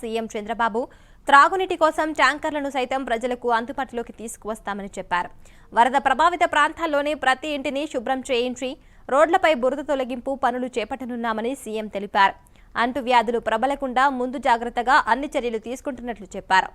CM Chandrababu త్రాగునీటి కోసం ట్యాంకర్లను సైతం ప్రజలకు అందుబాటులోకి తీసుకువస్తామని చెప్పారు. వరద ప్రభావిత ప్రాంతాల్లోని ప్రతి ఇంటిని శుభ్రం చేయించి రోడ్లపై బురద తొలగింపు పనులు చేపట్టనున్నామని సీఎం తెలిపారు. అంటువ్యాధులు ప్రబలకుండా ముందు జాగ్రత్తగా అన్ని చర్యలు తీసుకుంటున్నట్లు చెప్పారు.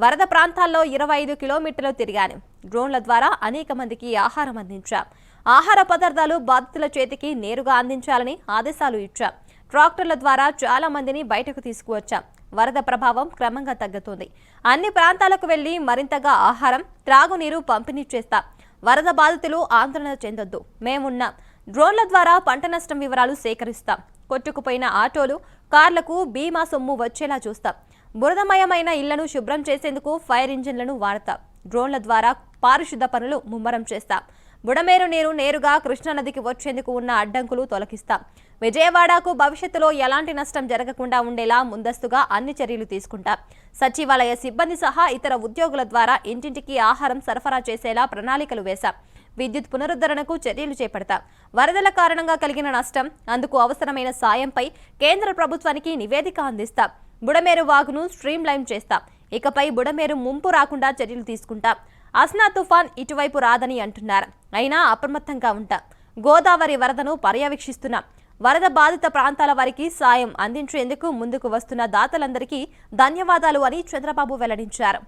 వరద ప్రాంతాల్లో 25 కిలోమీటర్లు తిరిగాను. డ్రోన్ల ద్వారా అనేక మందికి ఆహారం అందించాం. ఆహార పదార్థాలు బాధితుల చేతికి నేరుగా అందించాలని ఆదేశాలు ఇచ్చాం. ట్రాక్టర్ల ద్వారా చాలా మందిని బయటకు తీసుకువచ్చాం. వరద ప్రభావం క్రమంగా తగ్గుతుంది. అన్ని ప్రాంతాలకు వెళ్లి మరింతగా ఆహారం, త్రాగునీరు పంపిణీ చేస్తాం. వరద బాధితులు ఆందోళన చెందొద్దు, మేమున్నాం. డ్రోన్ల ద్వారా పంట నష్టం వివరాలు సేకరిస్తాం. కొట్టుకుపోయిన ఆటోలు, కార్లకు బీమా సొమ్ము వచ్చేలా చూస్తాం. బురదమయమైన ఇళ్లను శుభ్రం చేసేందుకు ఫైర్ ఇంజిన్లను వాడతాం. డ్రోన్ల ద్వారా పారిశుద్ధ పనులు ముమ్మరం చేస్తాం. బుడమేరు నీరు నేరుగా కృష్ణానదికి వచ్చేందుకు ఉన్న అడ్డంకులు తొలగిస్తాం. విజయవాడకు భవిష్యత్తులో ఎలాంటి నష్టం జరగకుండా ఉండేలా ముందస్తుగా అన్ని చర్యలు తీసుకుంటాం. సచివాలయ సిబ్బంది సహా ఇతర ఉద్యోగుల ద్వారా ఇంటింటికి ఆహారం సరఫరా చేసేలా ప్రణాళికలు వేశాం. విద్యుత్ పునరుద్ధరణకు చర్యలు చేపడతాం. వరదల కారణంగా కలిగిన నష్టం, అందుకు అవసరమైన సాయంపై కేంద్ర ప్రభుత్వానికి నివేదిక అందిస్తాం. బుడమేరు వాగును స్ట్రీమ్ లైన్ చేస్తాం. ఇకపై బుడమేరు ముంపు రాకుండా చర్యలు తీసుకుంటాం. అస్నా తుఫాన్ ఇటువైపు రాదని అంటున్నారు, అయినా అప్రమత్తంగా ఉంటాం. గోదావరి వరదను పర్యవేక్షిస్తున్నాం. వరద బాధిత ప్రాంతాల వారికి సాయం అందించేందుకు ముందుకు వస్తున్న దాతలందరికీ ధన్యవాదాలు అని చంద్రబాబు వెల్లడించారు.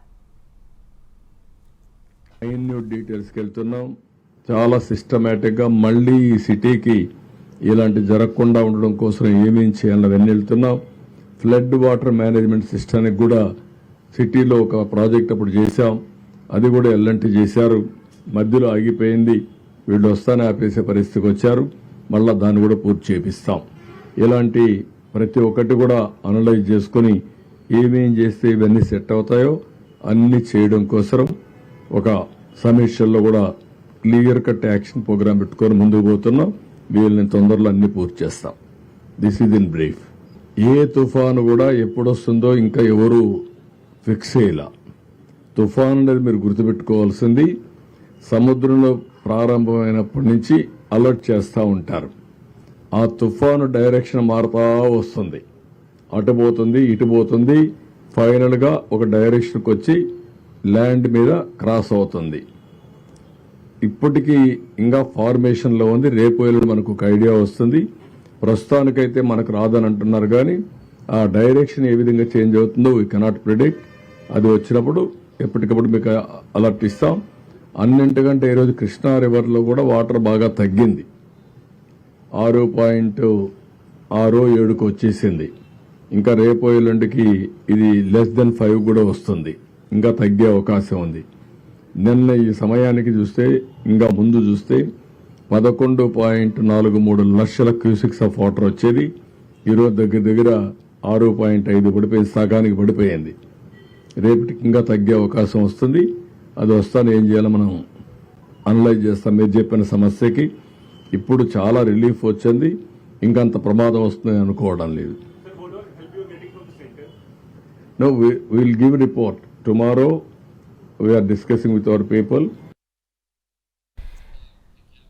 చాలా సిస్టమేటిక్ గా మళ్ళీ ఈ సిటీకి ఇలాంటి జరగకుండా ఉండడం కోసం ఏమేం చేయాలని వెళ్తున్నాం. ఫ్లడ్ వాటర్ మేనేజ్మెంట్ సిస్టానికి కూడా సిటీలో ఒక ప్రాజెక్ట్ అప్పుడు చేశాం. అది కూడా ఎల్లంటి చేశారు. మధ్యలో ఆగిపోయింది. వీళ్ళు వస్తానే ఆపేసే పరిస్థితికి వచ్చారు. మళ్ళా దాన్ని కూడా పూర్తి చేపిస్తాం. ఇలాంటి ప్రతి ఒక్కటి కూడా అనలైజ్ చేసుకుని ఏమేం చేస్తే ఇవన్నీ సెట్ అవుతాయో అన్ని చేయడం కోసం ఒక సమీక్షల్లో కూడా క్లియర్ కట్ యాక్షన్ ప్రోగ్రామ్ పెట్టుకొని ముందుకు పోతున్నాం. వీళ్ళని తొందరలో అన్ని పూర్తి చేస్తాం. This is in brief. ఏ తుఫాను కూడా ఎప్పుడొస్తుందో ఇంకా ఎవరు ఫిక్స్ చేయలా. తుఫాను అనేది మీరు గుర్తుపెట్టుకోవాల్సింది, సముద్రంలో ప్రారంభమైనప్పటి నుంచి అలర్ట్ చేస్తూ ఉంటారు. ఆ తుఫాను డైరెక్షన్ మారుతా వస్తుంది. అటు పోతుంది, ఇటు పోతుంది. ఫైనల్గా ఒక డైరెక్షన్కి వచ్చి ల్యాండ్ మీద క్రాస్ అవుతుంది. ఇప్పటికీ ఇంకా ఫార్మేషన్లో ఉంది. రేపు ఎల్లుండి మనకు ఒక ఐడియా వస్తుంది. ప్రస్తుతానికైతే మనకు రాదని అంటున్నారు, కానీ ఆ డైరెక్షన్ ఏ విధంగా చేంజ్ అవుతుందో వీ కెనాట్ ప్రిడిక్ట్. అది వచ్చినప్పుడు ఎప్పటికప్పుడు మీకు అలర్ట్ ఇస్తాం. అన్నింటికంటే ఈరోజు కృష్ణా రివర్లో కూడా వాటర్ బాగా తగ్గింది. 6.67కు వచ్చేసింది. ఇంకా రేపు ఎల్లుండికి ఇది <5 కూడా వస్తుంది. ఇంకా తగ్గే అవకాశం ఉంది. నిన్న ఈ సమయానికి చూస్తే, ఇంకా ముందు చూస్తే 11.43 లక్షల క్యూసిక్స్ ఆఫ్ వాటర్ వచ్చేది. ఈరోజు దగ్గర 6.5 పడిపోయింది, సగానికి పడిపోయింది. రేపటికి ఇంకా తగ్గే అవకాశం వస్తుంది. అది వస్తాను ఏం చేయాలో మనం అనలైజ్ చేస్తాం. మీరు చెప్పిన సమస్యకి ఇప్పుడు చాలా రిలీఫ్ వచ్చింది. ఇంకంత ప్రమాదం వస్తుంది అనుకోవడం లేదు. No, we will give a report. Tomorrow we are discussing with our people.